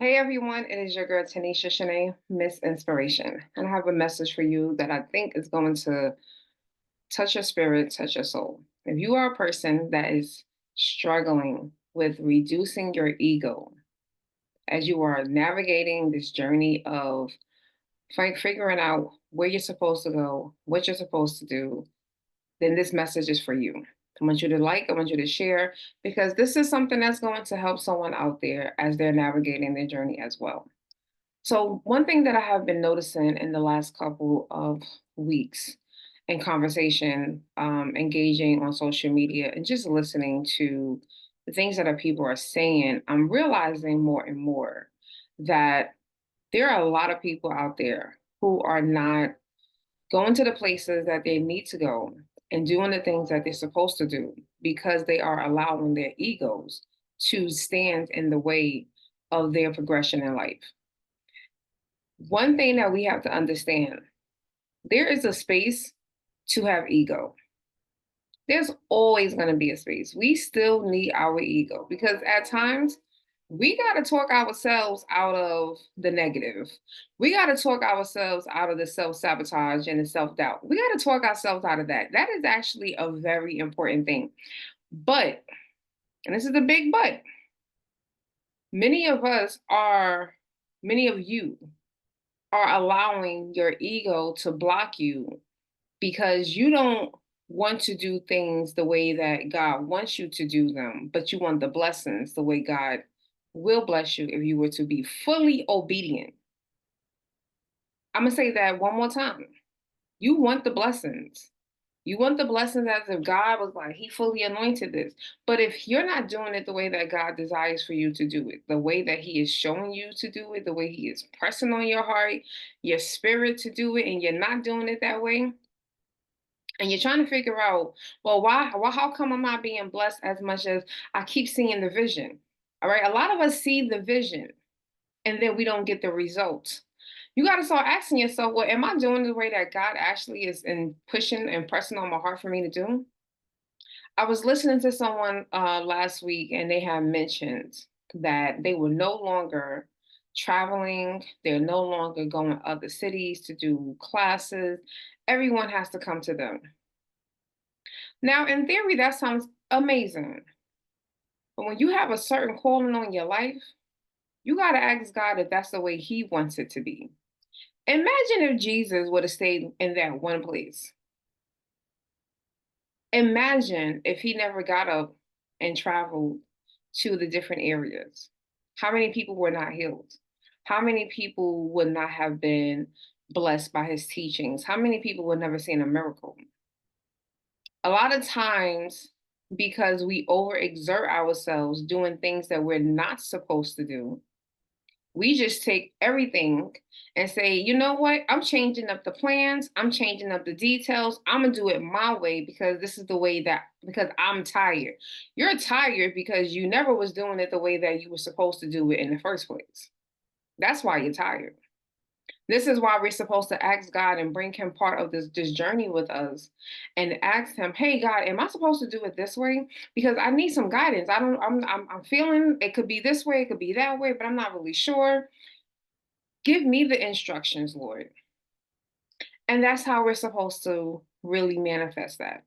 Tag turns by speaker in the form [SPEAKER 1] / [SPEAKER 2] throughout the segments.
[SPEAKER 1] Hey everyone, it is your girl Tanisha Shaneé, Miss Inspiration. And I have a message for you that I think is going to touch your spirit, touch your soul. If you are a person that is struggling with reducing your ego as you are navigating this journey of figuring out where you're supposed to go, what you're supposed to do, then this message is for you. I want you to I want you to share, because this is something that's going to help someone out there as they're navigating their journey as well. So, one thing that I have been noticing in the last couple of weeks in conversation, engaging on social media, and just listening to the things that people are saying, I'm realizing more and more that there are a lot of people out there who are not going to the places that they need to go and doing the things that they're supposed to do because they are allowing their egos to stand in the way of their progression in life. One thing that we have to understand, there is a space to have ego. There's always going to be a space. We still need our ego because at times we got to talk ourselves out of the negative. We got to talk ourselves out of the self sabotage and the self doubt. We got to talk ourselves out of that. That is actually a very important thing. But, and this is the big but, many of us are, many of you are allowing your ego to block you because you don't want to do things the way that God wants you to do them, but you want the blessings the way God will bless you if you were to be fully obedient. I'm going to say that one more time. You want the blessings. You want the blessings as if God was like, He fully anointed this. But if you're not doing it the way that God desires for you to do it, the way that He is showing you to do it, the way He is pressing on your heart, your spirit to do it, and you're not doing it that way, and you're trying to figure out, well, how come I'm not being blessed as much as I keep seeing the vision? All right. A lot of us see the vision and then we don't get the results. You got to start asking yourself, well, am I doing the way that God actually is in pushing and pressing on my heart for me to do? I was listening to someone last week and they had mentioned that they were no longer traveling, they're no longer going to other cities to do classes. Everyone has to come to them. Now, in theory, that sounds amazing. But when you have a certain calling on your life, you got to ask God if that's the way He wants it to be. Imagine if Jesus would have stayed in that one place. Imagine if He never got up and traveled to the different areas. How many people were not healed? How many people would not have been blessed by His teachings? How many people would never seen a miracle? A lot of times, because we overexert ourselves doing things that we're not supposed to do, we just take everything and say, you know what? I'm changing up the plans. I'm changing up the details. I'm going to do it my way because this is the way that, because I'm tired. You're tired because you never was doing it the way that you were supposed to do it in the first place. That's why you're tired. This is why we're supposed to ask God and bring Him part of this journey with us, and ask Him, "Hey God, am I supposed to do it this way? Because I need some guidance. I don't. I'm feeling it could be this way, it could be that way, but I'm not really sure. Give me the instructions, Lord." And that's how we're supposed to really manifest that.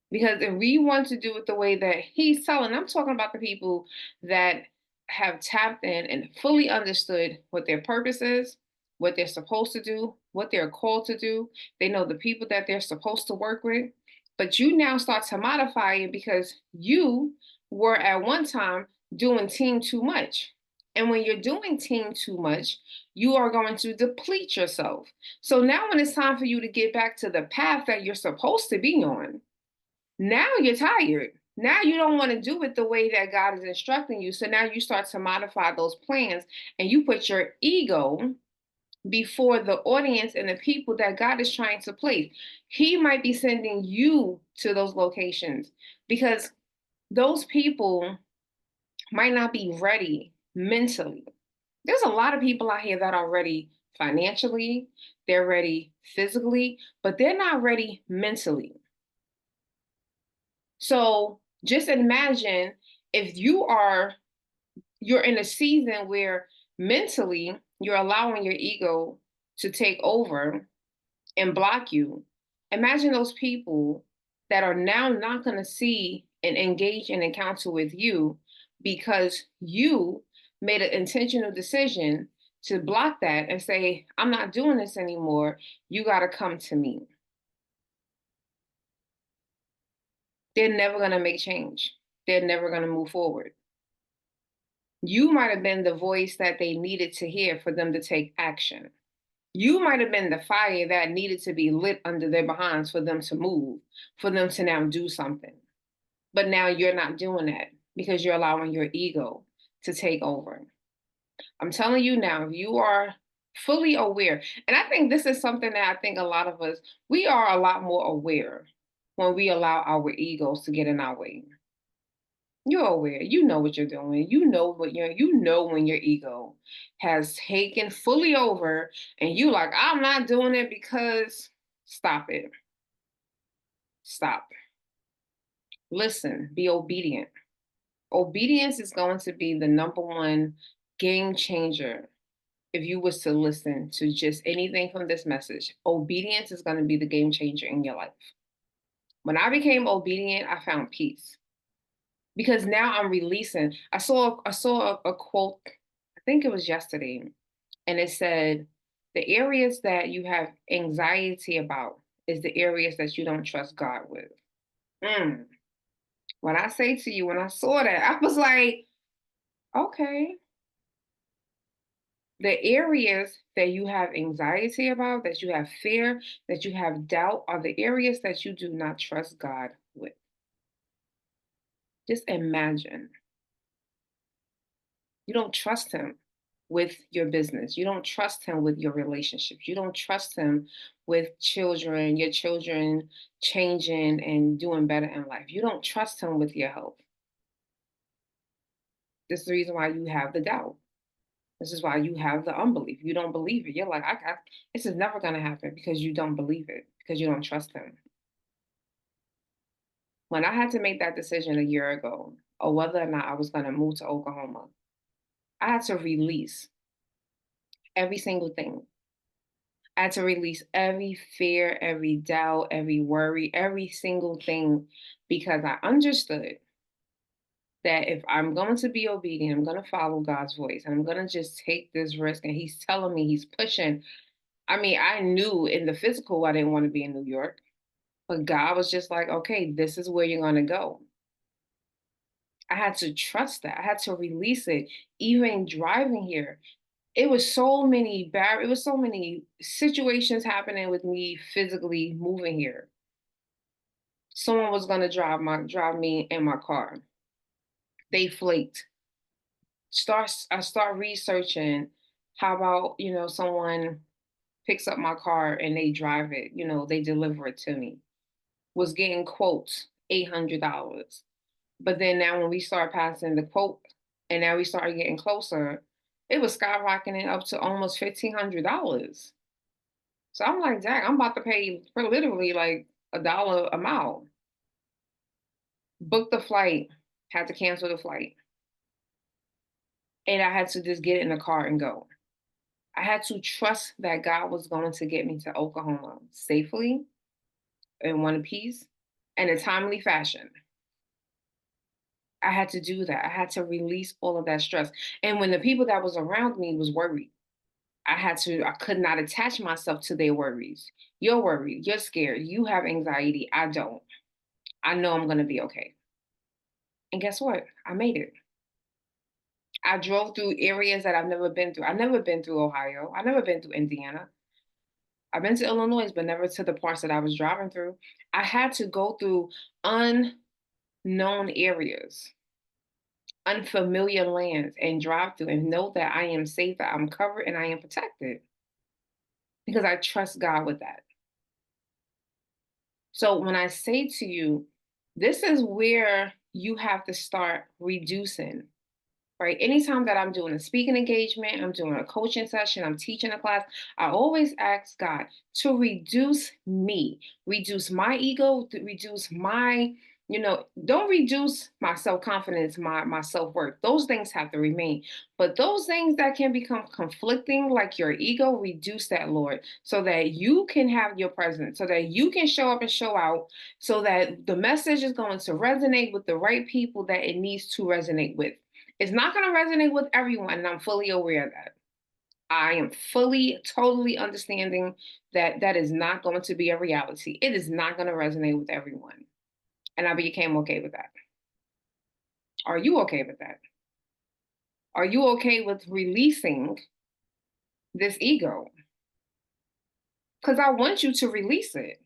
[SPEAKER 1] Because if we want to do it the way that He's telling, I'm talking about the people that have tapped in and fully understood what their purpose is, what they're supposed to do, what they're called to do. They know the people that they're supposed to work with. But you now start to modify it because you were at one time doing team too much. And when you're doing team too much, you are going to deplete yourself. So now, when it's time for you to get back to the path that you're supposed to be on, now you're tired. Now you don't want to do it the way that God is instructing you. So now you start to modify those plans and you put your ego before the audience and the people that God is trying to place. He might be sending you to those locations because those people might not be ready mentally. There's a lot of people out here that are ready financially, they're ready physically, but they're not ready mentally. So just imagine if you are you're in a season where mentally you're allowing your ego to take over and block you. Imagine those people that are now not going to see and engage and encounter with you because you made an intentional decision to block that and say, I'm not doing this anymore. You got to come to me. They're never going to make change. They're never going to move forward. You might have been the voice that they needed to hear for them to take action. You might have been the fire that needed to be lit under their behinds for them to move, for them to now do something. But now you're not doing that because you're allowing your ego to take over. I'm telling you now, if you are fully aware, and I think this is something that I think a lot of us, we are a lot more aware when we allow our egos to get in our way. You're aware. You know what you're doing. You know when your ego has taken fully over and you like, I'm not doing it because stop it. Stop. Listen, be obedient. Obedience is going to be the number one game changer if you was to listen to just anything from this message. Obedience is going to be the game changer in your life. When I became obedient, I found peace. Because now I'm releasing. I saw a quote, I think it was yesterday, and it said the areas that you have anxiety about is the areas that you don't trust God with. Mm. When I say to you, when I saw that, I was like, okay. The areas that you have anxiety about, that you have fear, that you have doubt, are the areas that you do not trust God with. Just imagine. You don't trust him with your business. You don't trust him with your relationships. You don't trust him with children, your children changing and doing better in life. You don't trust him with your health. This is the reason why you have the doubt. This is why you have the unbelief. You don't believe it. You're like, this is never going to happen because you don't believe it, because you don't trust him. When I had to make that decision a year ago, or whether or not I was going to move to Oklahoma, I had to release every single thing. I had to release every fear, every doubt, every worry, every single thing, because I understood that if I'm going to be obedient, I'm going to follow God's voice, and I'm going to just take this risk. And He's telling me, He's pushing. I mean, I knew in the physical I didn't want to be in New York, but God was just like, okay, this is where you're going to go. I had to trust that. I had to release it. Even driving here, it was so many situations happening with me physically moving here. Someone was gonna drive me in my car. They flaked. I start researching how about, someone picks up my car and they drive it, they deliver it to me. Was getting quotes, $800. But then now when we start passing the quote and now we started getting closer, it was skyrocketing up to almost $1,500. So I'm like, Jack, I'm about to pay for literally like $1 a mile. Booked the flight, had to cancel the flight. And I had to just get in the car and go. I had to trust that God was going to get me to Oklahoma safely, in one piece, in a timely fashion. I had to do that. I had to release all of that stress. And when the people that was around me was worried, I could not attach myself to their worries. You're worried, you're scared, you have anxiety. I don't. I know I'm going to be okay. And guess what? I made it. I drove through areas that I've never been through. I've never been through Ohio. I've never been through Indiana. I've been to Illinois, but never to the parts that I was driving through. I had to go through unknown areas, unfamiliar lands, and drive through and know that I am safe, that I'm covered, and I am protected because I trust God with that. So when I say to you, this is where you have to start reducing, right? Anytime that I'm doing a speaking engagement, I'm doing a coaching session, I'm teaching a class, I always ask God to reduce me, reduce my ego, to reduce my, Don't reduce my self-confidence, my self-worth. Those things have to remain. But those things that can become conflicting, like your ego, reduce that, Lord, so that you can have your presence, so that you can show up and show out, so that the message is going to resonate with the right people that it needs to resonate with. It's not going to resonate with everyone, and I'm fully aware of that. I am fully, totally understanding that that is not going to be a reality. It is not going to resonate with everyone. And I became okay with that. Are you okay with that? Are you okay with releasing this ego? Because I want you to release it.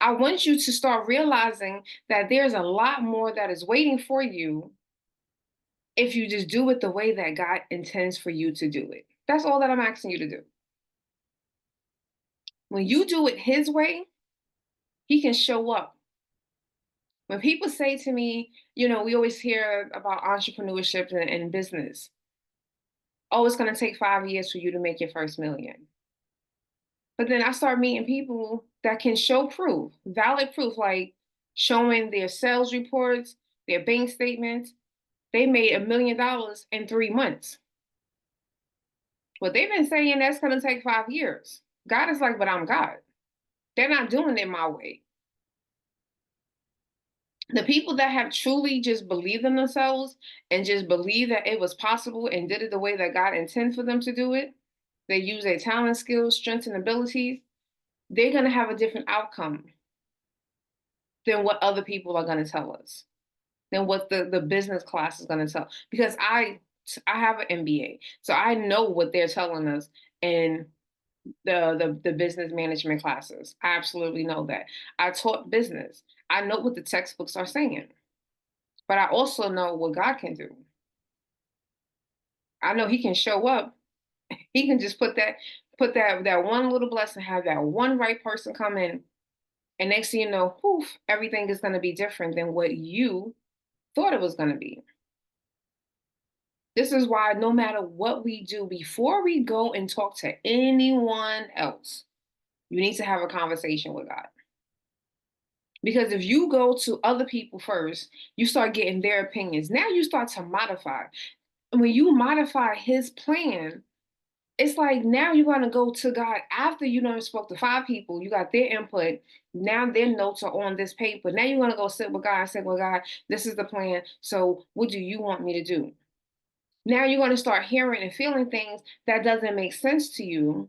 [SPEAKER 1] I want you to start realizing that there's a lot more that is waiting for you if you just do it the way that God intends for you to do it. That's all that I'm asking you to do. When you do it His way, He can show up. When people say to me, we always hear about entrepreneurship and business. Oh, it's going to take 5 years for you to make your first million. But then I start meeting people that can show proof, valid proof, like showing their sales reports, their bank statements. They made $1 million in 3 months. Well, they've been saying that's going to take 5 years. God is like, but I'm God. They're not doing it my way. The people that have truly just believed in themselves and just believed that it was possible and did it the way that God intended for them to do it, they use their talent, skills, strengths, and abilities, they're going to have a different outcome than what other people are going to tell us, than what the business class is going to tell. Because I have an MBA, so I know what they're telling us in the business management classes. I absolutely know that. I taught business. I know what the textbooks are saying, but I also know what God can do. I know He can show up. He can just put that one little blessing, have that one right person come in, and next thing you know, poof, everything is going to be different than what you thought it was going to be. This is why no matter what we do, before we go and talk to anyone else, you need to have a conversation with God. Because if you go to other people first, you start getting their opinions. Now you start to modify. And when you modify His plan, it's like now you're going to go to God after you done spoke to 5 people. You got their input. Now their notes are on this paper. Now you're going to go sit with God and say, well, God, this is the plan. So what do you want me to do? Now you're going to start hearing and feeling things that doesn't make sense to you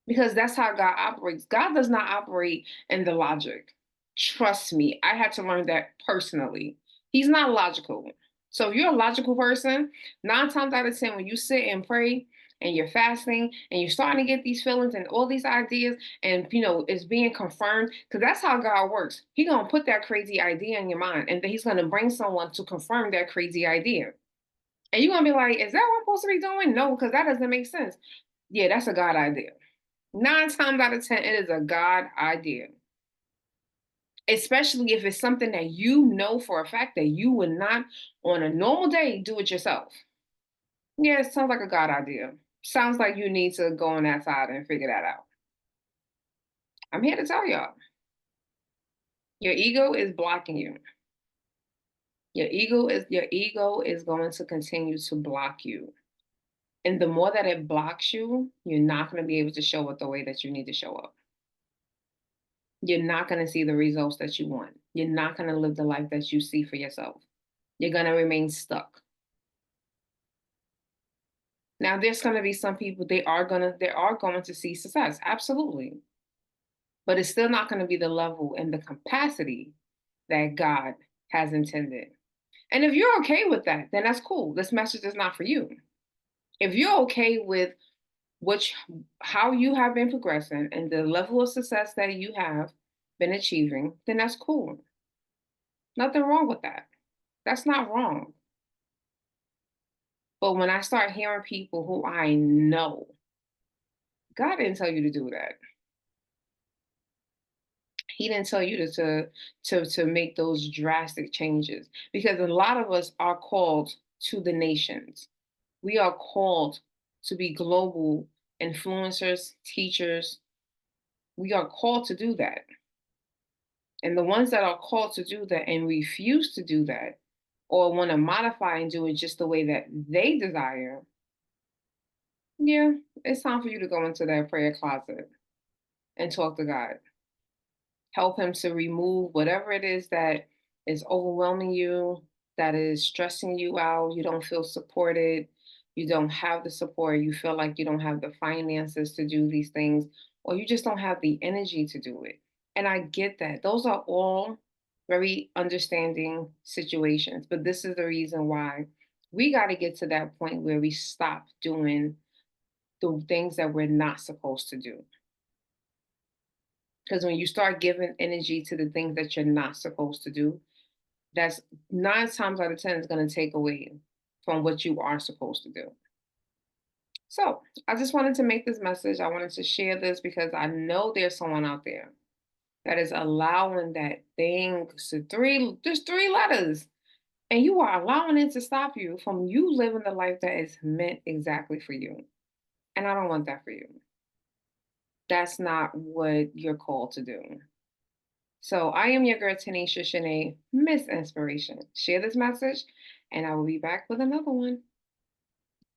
[SPEAKER 1] because that's how God operates. God does not operate in the logic. Trust me, I had to learn that personally. He's not logical. So if you're a logical person, 9 times out of 10, when you sit and pray and you're fasting and you're starting to get these feelings and all these ideas and it's being confirmed, because that's how God works. He's gonna put that crazy idea in your mind and then He's gonna bring someone to confirm that crazy idea. And you're gonna be like, is that what I'm supposed to be doing? No, because that doesn't make sense. Yeah, that's a God idea. 9 times out of 10, it is a God idea. Especially if it's something that you know for a fact that you would not on a normal day do it yourself. Yeah, it sounds like a God idea. Sounds like you need to go on that side and figure that out. I'm here to tell y'all. Your ego is blocking you. Your ego is going to continue to block you. And the more that it blocks you, you're not going to be able to show up the way that you need to show up. You're not going to see the results that you want. You're not going to live the life that you see for yourself. You're going to remain stuck. Now, there's going to be some people they are going to see success, absolutely, but it's still not going to be the level and the capacity that God has intended. And if you're okay with that, then that's cool. This message is not for you. If you're okay with which how you have been progressing and the level of success that you have been achieving, then that's cool. Nothing wrong with that. That's not wrong. But when I start hearing people who I know, God didn't tell you to do that. He didn't tell you to make those drastic changes because a lot of us are called to the nations. We are called to be global influencers, teachers. We are called to do that. And the ones that are called to do that and refuse to do that, or want to modify and do it just the way that they desire, yeah, it's time for you to go into that prayer closet and talk to God. Help Him to remove whatever it is that is overwhelming you, that is stressing you out. You don't feel supported. You don't have the support. You feel like you don't have the finances to do these things, or you just don't have the energy to do it. And I get that. Those are all very understanding situations. But this is the reason why we got to get to that point where we stop doing the things that we're not supposed to do. Because when you start giving energy to the things that you're not supposed to do, that's 9 times out of 10 is going to take away from what you are supposed to do. So I just wanted to make this message. I wanted to share this because I know there's someone out there that is allowing that thing to just 3 letters, and you are allowing it to stop you from you living the life that is meant exactly for you. And I don't want that for you. That's not what you're called to do. So I am your girl, Tanisha Shaneé, Miss Inspiration. Share this message, and I will be back with another one.